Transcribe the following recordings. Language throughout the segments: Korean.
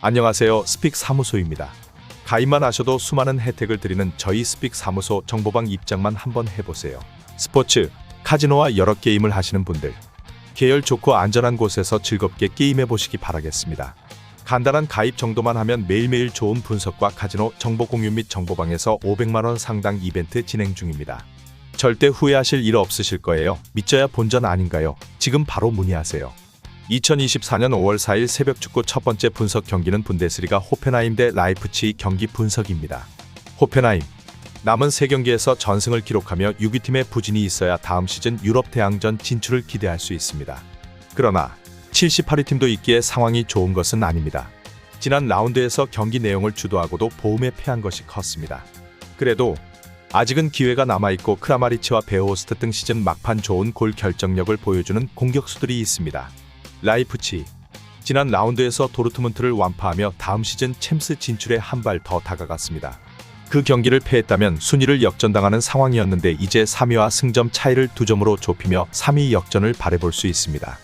안녕하세요. 스픽 사무소입니다. 가입만 하셔도 수많은 혜택을 드리는 저희 스픽 사무소 정보방 입장만 한번 해보세요. 스포츠, 카지노와 여러 게임을 하시는 분들, 계열 좋고 안전한 곳에서 즐겁게 게임해보시기 바라겠습니다. 간단한 가입 정도만 하면 매일매일 좋은 분석과 카지노 정보 공유 및 정보방에서 500만원 상당 이벤트 진행 중입니다. 절대 후회하실 일 없으실 거예요. 믿져야 본전 아닌가요? 지금 바로 문의하세요. 2024년 5월 4일 새벽 축구 첫 번째 분석 경기는 분데스리가 호펜하임 대 라이프치히 경기 분석입니다. 호펜하임, 남은 3경기에서 전승을 기록하며 6위팀의 부진이 있어야 다음 시즌 유럽 대항전 진출을 기대할 수 있습니다. 그러나 78위 팀도 있기에 상황이 좋은 것은 아닙니다. 지난 라운드에서 경기 내용을 주도하고도 보움에 패한 것이 컸습니다. 그래도 아직은 기회가 남아있고 크라마리치와 베호스트 등 시즌 막판 좋은 골 결정력을 보여주는 공격수들이 있습니다. 라이프치히, 지난 라운드에서 도르트문트를 완파하며 다음 시즌 챔스 진출에 한 발 더 다가갔습니다. 그 경기를 패했다면 순위를 역전당하는 상황이었는데 이제 3위와 승점 차이를 2점으로 좁히며 3위 역전을 바라볼 수 있습니다.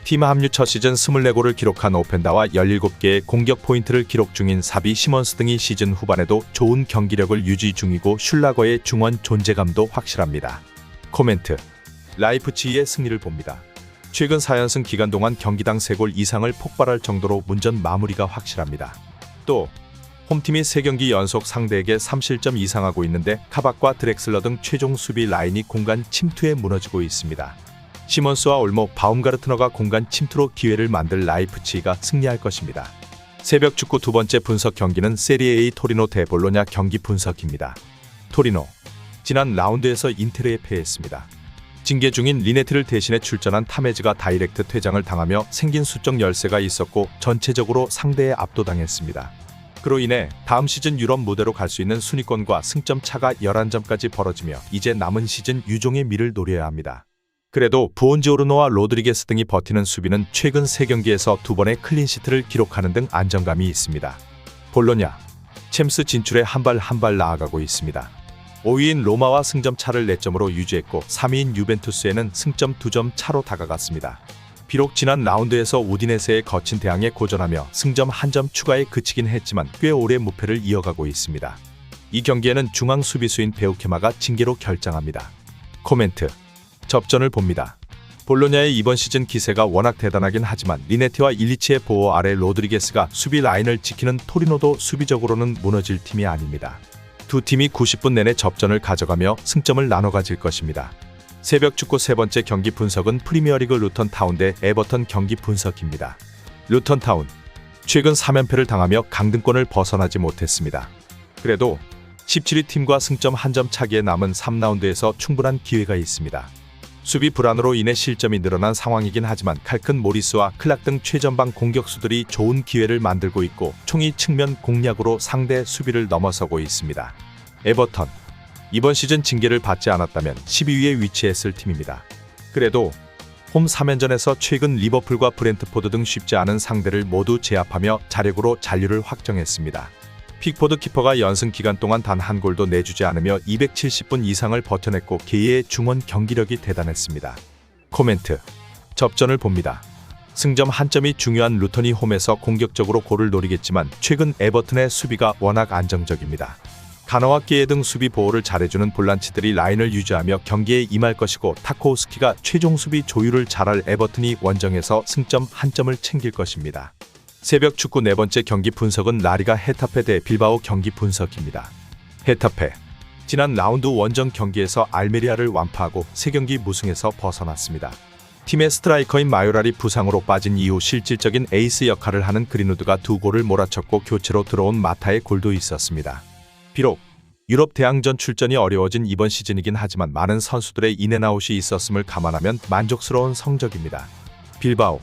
팀 합류 첫 시즌 24골을 기록한 오펜다와 17개의 공격 포인트를 기록 중인 사비 시먼스 등이 시즌 후반에도 좋은 경기력을 유지 중이고 슐라거의 중원 존재감도 확실합니다. 코멘트, 라이프치히의 승리를 봅니다. 최근 4연승 기간 동안 경기당 3골 이상을 폭발할 정도로 문전 마무리가 확실합니다. 또 홈팀이 3경기 연속 상대에게 3실점 이상하고 있는데 카박과 드렉슬러 등 최종 수비 라인이 공간 침투에 무너지고 있습니다. 시먼스와 올모, 바움가르트너가 공간 침투로 기회를 만들 라이프치히가 승리할 것입니다. 새벽 축구 두 번째 분석 경기는 세리에 A 토리노 대 볼로냐 경기 분석입니다. 토리노, 지난 라운드에서 인테르에 패했습니다. 징계 중인 리네트를 대신해 출전한 타메즈가 다이렉트 퇴장을 당하며 생긴 수적 열세가 있었고 전체적으로 상대에 압도당했습니다. 그로 인해 다음 시즌 유럽 무대로 갈 수 있는 순위권과 승점 차가 11점까지 벌어지며 이제 남은 시즌 유종의 미를 노려야 합니다. 그래도 부온지오르노와 로드리게스 등이 버티는 수비는 최근 3경기에서 2번의 클린시트를 기록하는 등 안정감이 있습니다. 볼로냐, 챔스 진출에 한 발 나아가고 있습니다. 5위인 로마와 승점 차를 4점으로 유지했고 3위인 유벤투스에는 승점 2점 차로 다가갔습니다. 비록 지난 라운드에서 우디네세의 거친 대항에 고전하며 승점 1점 추가에 그치긴 했지만 꽤 오래 무패를 이어가고 있습니다. 이 경기에는 중앙 수비수인 베우케마가 징계로 결장합니다. 코멘트, 접전을 봅니다. 볼로냐의 이번 시즌 기세가 워낙 대단하긴 하지만 리네티와 일리치의 보호 아래 로드리게스가 수비 라인을 지키는 토리노도 수비적으로는 무너질 팀이 아닙니다. 두 팀이 90분 내내 접전을 가져가며 승점을 나눠 가질 것입니다. 새벽 축구 세 번째 경기 분석은 프리미어리그 루턴타운 대 에버턴 경기 분석입니다. 루턴타운, 최근 3연패를 당하며 강등권을 벗어나지 못했습니다. 그래도 17위 팀과 승점 1점 차기에 남은 3라운드에서 충분한 기회가 있습니다. 수비 불안으로 인해 실점이 늘어난 상황이긴 하지만 칼큰 모리스와 클락 등 최전방 공격수들이 좋은 기회를 만들고 있고 총이 측면 공략으로 상대 수비를 넘어서고 있습니다. 에버턴, 이번 시즌 징계를 받지 않았다면 12위에 위치했을 팀입니다. 그래도 홈 3연전에서 최근 리버풀과 브렌트포드 등 쉽지 않은 상대를 모두 제압하며 자력으로 잔류를 확정했습니다. 픽포드 키퍼가 연승 기간 동안 단 한 골도 내주지 않으며 270분 이상을 버텨냈고 개의 중원 경기력이 대단했습니다. 코멘트, 접전을 봅니다. 승점 1점이 중요한 루턴이 홈에서 공격적으로 골을 노리겠지만 최근 에버튼의 수비가 워낙 안정적입니다. 가너와 깨에 등 수비 보호를 잘해주는 볼란치들이 라인을 유지하며 경기에 임할 것이고 타코우스키가 최종 수비 조율을 잘할 에버튼이 원정에서 승점 1점을 챙길 것입니다. 새벽 축구 네 번째 경기 분석은 라리가 헤타페 대 빌바오 경기 분석입니다. 헤타페, 지난 라운드 원정 경기에서 알메리아를 완파하고 3경기 무승에서 벗어났습니다. 팀의 스트라이커인 마요랄이 부상으로 빠진 이후 실질적인 에이스 역할을 하는 그린우드가 2골을 몰아쳤고 교체로 들어온 마타의 골도 있었습니다. 비록 유럽 대항전 출전이 어려워진 이번 시즌이긴 하지만 많은 선수들의 인앤아웃이 있었음을 감안하면 만족스러운 성적입니다. 빌바오,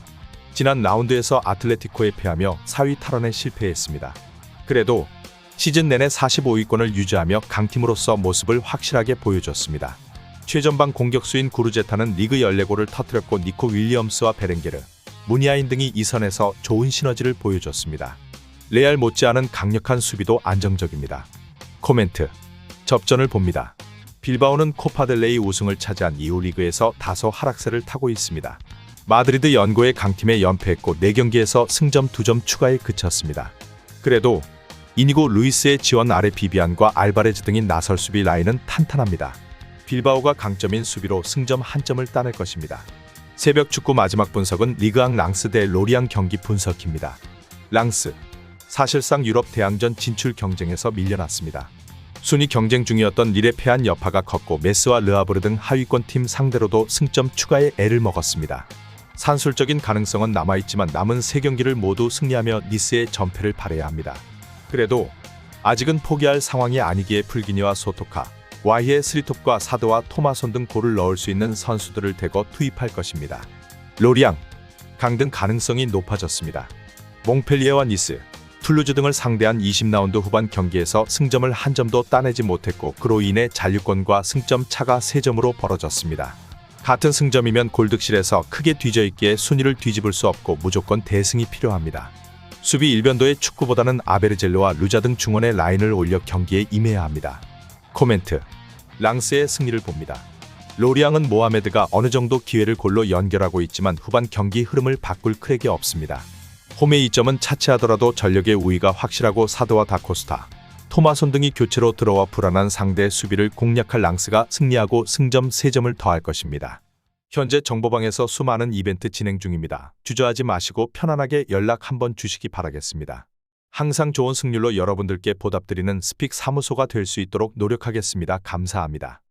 지난 라운드에서 아틀레티코에 패하며 4위 탈환에 실패했습니다. 그래도 시즌 내내 45위권을 유지하며 강팀으로서 모습을 확실하게 보여줬습니다. 최전방 공격수인 구르제타는 리그 14골을 터뜨렸고 니코 윌리엄스와 베렌게르, 무니아인 등이 이 선에서 좋은 시너지를 보여줬습니다. 레알 못지않은 강력한 수비도 안정적입니다. 코멘트, 접전을 봅니다. 빌바오는 코파델레이 우승을 차지한 이후 리그에서 다소 하락세를 타고 있습니다. 마드리드 연고의 강팀에 연패했고 4경기에서 승점 2점 추가에 그쳤습니다. 그래도 이니고 루이스의 지원 아래 비비안과 알바레즈 등이 나설 수비 라인은 탄탄합니다. 빌바오가 강점인 수비로 승점 1점을 따낼 것입니다. 새벽 축구 마지막 분석은 리그앙 랑스 대 로리앙 경기 분석입니다. 랑스, 사실상 유럽 대항전 진출 경쟁에서 밀려났습니다. 순위 경쟁 중이었던 릴에 패한 여파가 컸고 메스와 르하브르 등 하위권 팀 상대로도 승점 추가에 애를 먹었습니다. 산술적인 가능성은 남아있지만 남은 3경기를 모두 승리하며 니스의 전패를 바라야 합니다. 그래도 아직은 포기할 상황이 아니기에 풀기니와 소토카, 와히의 스리톱과 사드와 토마손 등 골을 넣을 수 있는 선수들을 대거 투입할 것입니다. 로리앙, 강등 가능성이 높아졌습니다. 몽펠리에와 니스, 툴루즈 등을 상대한 20라운드 후반 경기에서 승점을 한 점도 따내지 못했고 그로 인해 잔류권과 승점 차가 3점으로 벌어졌습니다. 같은 승점이면 골득실에서 크게 뒤져있기에 순위를 뒤집을 수 없고 무조건 대승이 필요합니다. 수비 일변도의 축구보다는 아베르젤로와 루자 등 중원의 라인을 올려 경기에 임해야 합니다. 코멘트, 랑스의 승리를 봅니다. 로리앙은 모하메드가 어느 정도 기회를 골로 연결하고 있지만 후반 경기 흐름을 바꿀 크랙이 없습니다. 홈의 이점은 차치하더라도 전력의 우위가 확실하고 사드와 다코스타, 토마손 등이 교체로 들어와 불안한 상대 수비를 공략할 랑스가 승리하고 승점 3점을 더할 것입니다. 현재 정보방에서 수많은 이벤트 진행 중입니다. 주저하지 마시고 편안하게 연락 한번 주시기 바라겠습니다. 항상 좋은 승률로 여러분들께 보답드리는 스픽 사무소가 될 수 있도록 노력하겠습니다. 감사합니다.